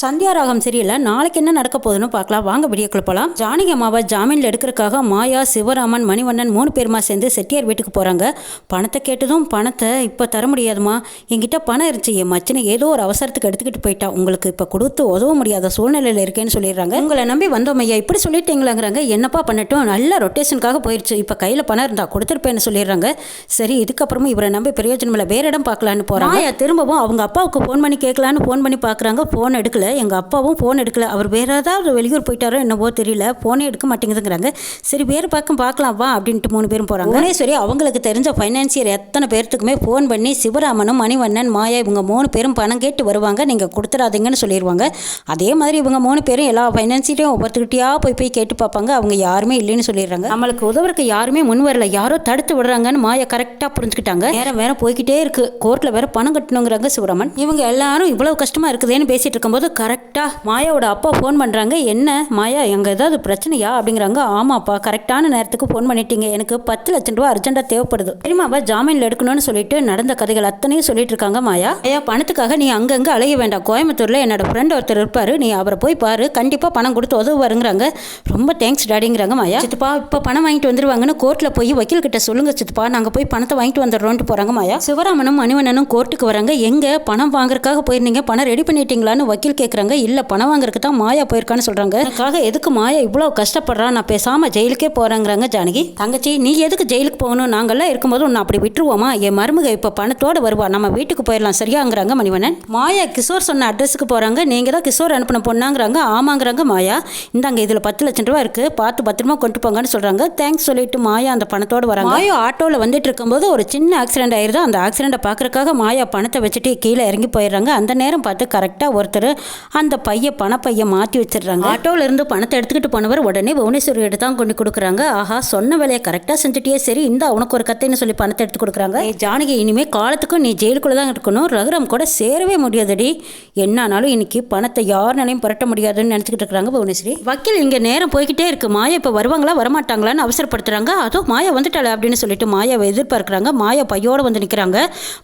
சந்தியா ராகம் சரியில்லை. நாளைக்கு என்ன நடக்க போகுதுன்னு பார்க்கலாம். வாங்க வீடியோக்குள்ள போகலாம். ஜானகி அம்மாவை ஜாமீனில் எடுக்கிறதுக்காக மாயா, சிவராமன், மணிவண்ணன் 3 பேருமா சேர்ந்து செட்டியார் வீட்டுக்கு போகிறாங்க. பணத்தை கேட்டதும் பணத்தை இப்போ தர முடியாதுமா, என்கிட்ட பணம் இருந்துச்சு, என் மச்சினை ஏதோ ஒரு அவசரத்துக்கு எடுத்துக்கிட்டு போயிட்டா, உங்களுக்கு இப்போ கொடுத்து உதவ முடியாத சூழ்நிலையில் இருக்கேன்னு சொல்லிடுறாங்க. உங்களை நம்பி வந்தோம் ஐயா, இப்படி சொல்லிட்டீங்களாங்கிறாங்க. என்னப்பா பண்ணட்டும், நல்ல ரொட்டேஷனுக்காக போயிடுச்சு, இப்போ கையில் பணம் இருந்தால் கொடுத்துருப்பேன்னு சொல்லிடுறாங்க. சரி, இதுக்கப்புறமும் இவரை நம்பி பிரயோஜனம் இல்லை, வேறு இடம் பார்க்கலான்னு போகிறாங்க. மாயா திரும்பவும் அவங்க அப்பாவுக்கு ஃபோன் பண்ணி கேட்கலான்னு ஃபோன் பண்ணி பார்க்குறாங்க. ஃபோன் எடுக்கல. எங்கள் அப்பாவும் ஃபோன் எடுக்கல, அவர் வேறு ஏதாவது வெளியூர் போயிட்டாரோ என்னவோ தெரியல, ஃபோனே எடுக்க மாட்டேங்குதுங்கிறாங்க. சரி, வேறு பக்கம் பார்க்கலாம் வா அப்படின்ட்டு 3 பேரும் போகிறாங்க. புவனேஸ்வரி அவங்களுக்கு தெரிஞ்ச ஃபைனான்சியர் எத்தனை பேர்த்துக்குமே ஃபோன் பண்ணி சிவராமனும், மணிவண்ணன், மாயா இவங்க 3 பேரும் பணம் கேட்டு வருவாங்க, நீங்கள் கொடுத்துடாதீங்கன்னு சொல்லிடுவாங்க. அதே மாதிரி இவங்க 3 பேரும் எல்லா ஃபைனான்சியரையும் ஒவ்வொருத்துக்கிட்டே போய் கேட்டு பார்ப்பாங்க. அவங்க யாருமே இல்லைன்னு சொல்லிடுறாங்க. நம்மளுக்கு உதவுறதுக்கு யாருமே முன் வரல, யாரோ தடுத்து விடுறாங்கன்னு மாயா கரெக்டாக புரிஞ்சுக்கிட்டாங்க. வேற போய்கிட்டே இருக்கு, கோர்ட்டில் வேற பணம் கட்டணுங்கிறாங்க சிவராமன். இவங்க எல்லாரும் இவ்வளவு கஷ்டமாக இருக்குதுன்னு பேசிட்டு இருக்கும்போது கரெக்டாக மாயாவோட அப்பா ஃபோன் பண்ணுறாங்க. என்ன மாயா, எங்கே ஏதாவது பிரச்சனையா அப்படிங்கிறாங்க. ஆமாப்பா, கரெக்டான நேரத்துக்கு ஃபோன் பண்ணிட்டீங்க, எனக்கு 10 லட்சம் ரூபா அர்ஜென்ட்டாக தேவைப்படுது, தெரியுமாவா, ஜாமீனில் எடுக்கணும்னு சொல்லிட்டு நடந்த கதைகள் அத்தனையும் சொல்லிட்டு இருக்காங்க. மாயா, பணத்துக்காக நீ அங்கங்கே அலைய வேண்டாம், கோயம்புத்தூரில் என்னோட ஃப்ரெண்ட் ஒருத்தர் இருப்பார், நீ அவரை போய் பாரு, கண்டிப்பாக பணம் கொடுத்து உதவுவாருங்கிறாங்க. ரொம்ப தேங்க்ஸ் டாடிங்கிறாங்க. மாயா, சித்தப்பா இப்போ பணம் வாங்கிட்டு வந்துருவாங்கன்னு கோர்ட்டில் போய் வக்கீல் கிட்ட சொல்லுங்க சித்தப்பா, நாங்கள் போய் பணத்தை வாங்கிட்டு வந்துடுறோன்ட்டு போகிறாங்க. மாயா, சிவராமனும் மணிவண்ணனும் கோர்ட்டுக்கு வராங்க. எங்கே பணம் வாங்குறதுக்காக போயிருந்தீங்க, பணம் ரெடி பண்ணிட்டீங்களான்னு வக்கீல் கேட்குறாங்க. இல்லை, பணம் வாங்குறதுக்கு தான் மாயா போயிருக்கான்னு சொல்கிறாங்க. அதுக்காக எதுக்கு மாயா இவ்வளோ கஷ்டப்படுறான், நான் பேசாமல் ஜெயிலுக்கே போகிறேங்கிறாங்க. ஜானகி, தங்கச்சி நீ எதுக்கு ஜெயிலுக்கு போகணும், நாங்கள்லாம் இருக்கும்போது உன்னை அப்படி விட்டுருவோமா, என் மருமக இப்போ பணத்தோடு வருவா, நம்ம வீட்டுக்கு போயிடலாம் சரியாங்கிறாங்க மணிவண்ணன். மாயா கிஷோர் சொன்ன அட்ரஸுக்கு போகிறாங்க. நீங்கள் தான் கிஷோர் அனுப்பின பொண்ணாங்கிறாங்க. ஆமாங்கிறாங்க மாயா. இந்தாங்க இதில் 10 லட்சம் ரூபா இருக்குது, பார்த்து பத்திரமா கொண்டு போங்கன்னு சொல்கிறாங்க. தேங்க்ஸ் சொல்லிட்டு மாயா அந்த பணத்தோடு வராங்க. மாயா ஆட்டோவில் வந்துட்டு இருக்கும்போது ஒரு சின்ன ஆக்சிடென்ட் ஆயிடுது. அந்த ஆக்சிடென்ட்டை பார்க்குறக்காக மாயா பணத்தை வச்சுட்டு கீழே இறங்கி போயிடுறாங்க. அந்த நேரம் பார்த்து கரெக்டாக ஒருத்தர் அந்த பணப்பையை மாற்றி வச்சிடுறாங்க. ஆட்டோவில் இருந்து பணத்தை எடுத்துக்கிட்டு போனவர் உடனே புவனேஸ்வரி எடுத்து தான் கொண்டு கொடுக்குறாங்க. ஆஹா, சொன்ன வேலையை கரெக்டாக செஞ்சுட்டியே, சரி இந்த உனக்கு ஒரு கத்தைன்னு சொல்லி பணத்தை எடுத்து கொடுக்குறாங்க. ஜானகி, இனிமேல் காலத்துக்கும் நீ ஜெயிலுக்குள்ளே தான் இருக்கணும், ரகுராம் கூட சேரவே முடியாதடி, என்னானாலும் இன்னைக்கு பணத்தை யாருனாலையும் புரட்ட முடியாதுன்னு நினச்சிக்கிட்டு இருக்கிறாங்க புவனேஸ்வரி. வக்கீல் இங்கே நேரம் போய்கிட்டே இருக்கு, மாயா இப்போ வருவாங்களா வரமாட்டாங்களான்னு அவசரப்படுத்துறாங்க. அதோ மாயா வந்துட்டாளே அப்படின்னு சொல்லிட்டு மாயாவை எதிர்பார்க்குறாங்க. மாயா பையோடு வந்து நிற்கிறாங்க.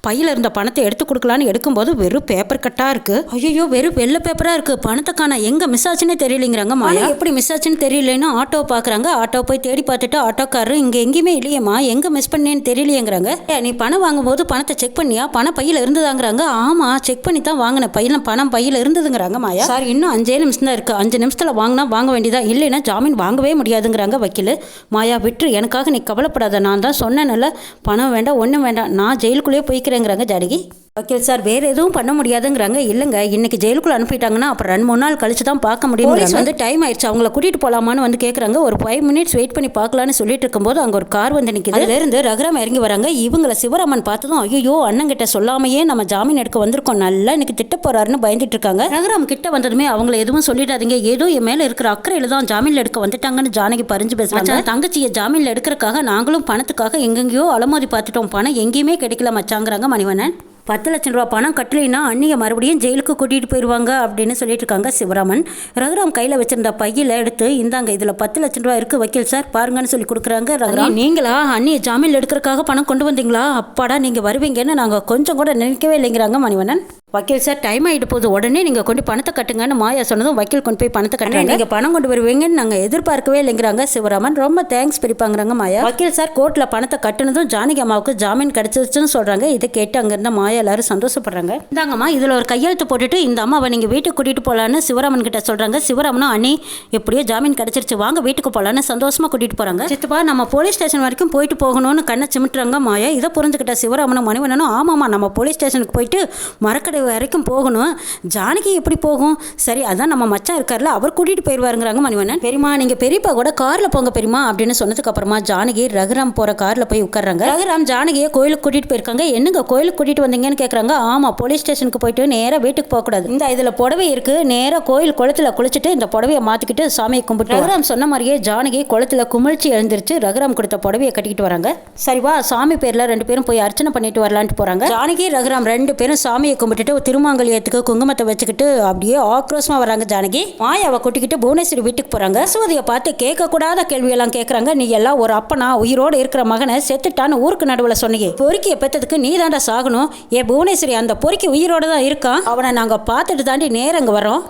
பையில் இருந்த பணத்தை எடுத்து கொடுக்கலான்னு எடுக்கும்போது வெறும் பேப்பர் கட்டாக இருக்குது. ஐயோ, வெறும் வெள்ளை பேப்பராக இருக்குது, பணத்துக்கான எங்கே மிஸ் ஆச்சுன்னு தெரியலைங்கிறாங்க. மாயா எப்படி மிஸ் ஆச்சுன்னு தெரியலன்னு ஆட்டோ பார்க்குறாங்க. ஆட்டோ போய் தேடி பார்த்துட்டு ஆட்டோக்காரர் இங்கே எங்கேயுமே இல்லையம்மா, எங்கே மிஸ் பண்ணேன்னு தெரியலையேங்கிறாங்க. நீ பணம் வாங்கும்போது பணத்தை செக் பண்ணியா, பணம் பையில் இருந்ததாங்கிறாங்க. ஆமாம், செக் பண்ணி தான் வாங்கினேன், பணம் பையில் இருந்ததுங்கிறாங்க. மாயா, சார் இன்னும் 5 நிமிஷம் தான் இருக்குது, 5 நிமிஷத்தில் வாங்கினா வாங்க வேண்டியதா, இல்லைன்னா ஜாமீன் வாங்கவே முடியாதுங்கிறாங்க வக்கீல். மாயா, விட்டு எனக்காக நீ கவலைப்படாத, நான் தான் சொன்னேன்ல, பணம் வேண்டாம் ஒன்றும் வேண்டாம், நான் ஜெயிலுக்குள்ளேயே போய்க்கிறேங்கிறாங்க ஜானகி. வக்கீல் சார், வேறு எதுவும் பண்ண முடியாதுங்கிறாங்க. இல்லைங்க, இன்னைக்கு ஜெயிலுக்குள்ளே அனுப்பிட்டாங்கன்னா அப்புறம் 2-3 நாள் கழிச்சு தான் பார்க்க முடியும். போலீஸ் வந்து டைம் ஆயிடுச்சு, அவங்கள கூட்டிகிட்டு போகலாமான்னு வந்து கேட்குறாங்க. ஒரு 5 மினிட்ஸ் வெயிட் பண்ணி பார்க்கலான்னு சொல்லிட்டு இருக்கும்போது அங்கே ஒரு கார் வந்து நிற்கிது. அதுலேருந்து ரகுராம் இறங்கி வராங்க. இவங்களை சிவராமன் பார்த்ததும் ஐயோ, அண்ணங்கிட்ட சொல்லாமையே நம்ம ஜாமீன் எடுக்க வந்திருக்கோம், நல்லா இன்னைக்கு திட்ட போறாருன்னு பயந்துட்டு இருக்காங்க. ரகுராம் கிட்ட வந்ததுமே அவங்கள எதுவும் சொல்லிடாதீங்க, ஏதோ என் மேலே இருக்கிற அக்கறையில் தான் ஜாமீனில் எடுக்க வந்துட்டாங்கன்னு ஜானகி பறிஞ்சு பேசுறாங்க. தங்கச்சியை ஜாமீனில் எடுக்கிறதுக்காக நாங்களும் பணத்துக்காக எங்கெங்கேயோ அலமோதி பார்த்துட்டோம், பணம் எங்கேயுமே கிடைக்கல மச்சாங்கிறாங்க மணிவண்ணன். 10 லட்சம் ரூபா பணம் கட்டலைன்னா அண்ணியை மறுபடியும் ஜெயிலுக்கு கூட்டிகிட்டு போயிடுவாங்க அப்படின்னு சொல்லிட்டு இருக்காங்க சிவராமன். ரகுராம் கையில் வச்சிருந்த பையில் எடுத்து இந்தாங்க இதில் 10 லட்சம் ரூபா இருக்குது வக்கீல் சார் பாருங்கன்னு சொல்லி கொடுக்குறாங்க. ரகுராம், நீங்களா அண்ணியை ஜாமீனில் எடுக்கிறதுக்காக பணம் கொண்டு வந்தீங்களா, அப்பாடா நீங்கள் வருவீங்கன்னு நாங்கள் கொஞ்சம் கூட நினைக்கவே இல்லைங்கிறாங்க மணிவண்ணன். வக்கீல் சார், டைம் ஆகிட்டு போகுது, உடனே நீங்கள் கொண்டு பணத்தை கட்டுங்கன்னு மாயா சொன்னதும் வக்கீல் கொண்டு போய் பணத்தை கட்டுறாங்க. நீங்கள் பணம் கொண்டு வருவீங்கன்னு நாங்கள் எதிர்பார்க்கவே இல்லைங்கிறாங்க சிவராமன். ரொம்ப தேங்க்ஸ் பிரிப்பாங்கிறாங்க மாயா. வக்கீல் சார் கோர்ட்டில் பணத்தை கட்டுனதும் ஜானகி அம்மாவுக்கு ஜாமீன் கிடைச்சிருச்சுன்னு சொல்கிறாங்க. இதை கேட்டு அங்கேருந்த மாயா எல்லாரும் சந்தோஷப்படுறாங்க. இந்தாங்கம்மா இதில் ஒரு கையெழுத்து போட்டுட்டு இந்த அம்மாவை நீங்கள் வீட்டுக்கு கூட்டிகிட்டு போகலான்னு சிவராமன் கிட்ட சொல்கிறாங்க. சிவராமனும் அண்ணி எப்படியோ ஜாமீன் கிடைச்சிருச்சு, வாங்க வீட்டுக்கு போகலான்னு சந்தோஷமாக கூட்டிகிட்டு போகிறாங்க. சித்தப்பா, நம்ம போலீஸ் ஸ்டேஷன் வரைக்கும் போயிட்டு போகணும்னு கண்ணை சிமிட்டுறாங்க மாயா. இதை புரிஞ்சுக்கிட்ட சிவராமனும் மணிவண்ணனும் ஆமாம்மா நம்ம போலீஸ் ஸ்டேஷனுக்கு போயிட்டு மரக்கடை வரைக்கும் போகணும், ஜானகி எப்படி போகும், சரி அதான் நம்ம மச்சான் இருக்கார்ல அவர் கூட்டிகிட்டு போயிடுவாருங்கிறாங்க மணிவண்ணன். பெரியமா நீங்கள் பெரியப்பா கூட காரில் போங்க பெரியமா அப்படின்னு சொன்னதுக்கு அப்புறமா ஜானகி ரகுராம் போகிற காரில் போய் உட்கார்றாங்க. ரகுராம் ஜானகியை கோயிலுக்கு கூட்டிகிட்டு போயிருக்காங்க. என்னங்க கோயிலுக்கு கூட்டிகிட்டு வந்தீங்கன்னு கேட்குறாங்க. ஆமாம், போலீஸ் ஸ்டேஷனுக்கு போயிட்டு நேராக வீட்டுக்கு போகக்கூடாது, இந்த இதில் புடவை இருக்குது, நேராக கோயில் குளத்தில் குளிச்சுட்டு இந்த புடவையை மாற்றிக்கிட்டு சாமியை கும்பிட்டு ரகுராம் சொன்ன மாதிரியே ஜானகி குளத்தில் குமிழ்ச்சி எழுந்திருச்சு ரகுராம் கொடுத்த புடவையை கட்டிக்கிட்டு வராங்க. சரிவா, சாமி பேரில் 2 பேரும் போய் அர்ச்சனை பண்ணிட்டு வரலான்ட்டு போகிறாங்க. ஜானகி ரகுராம் 2 பேரும் சாமியை கும்பிட்டுட்டு திருமாங்கல்யத்துக்கு குங்குமத்தை வச்சுக்கிட்டு அப்படியே ஆக்ரோஷமாக வராங்க. ஜானகி மாயாவை கூட்டிக்கிட்டு புவனேஸ்வரி வீட்டுக்கு போகிறாங்க. சுவதியை பார்த்து கேட்கக்கூடாத கேள்வியெல்லாம் கேட்குறாங்க. நீ எல்லாம் ஒரு அப்பனா உயிரோடு இருக்கிற மகனை செத்துட்டான்னு ஊருக்கு நடுவில் சொன்னீங்க, பொறுக்கியை பெற்றதுக்கு நீ தாண்டா சாகணும். ஏ புவனேஸ்வரி, அந்த பொறுக்கி உயிரோடு தான் இருக்கான், அவனை நாங்கள் பார்த்துட்டு தாண்டி நேரங்க வரோம்.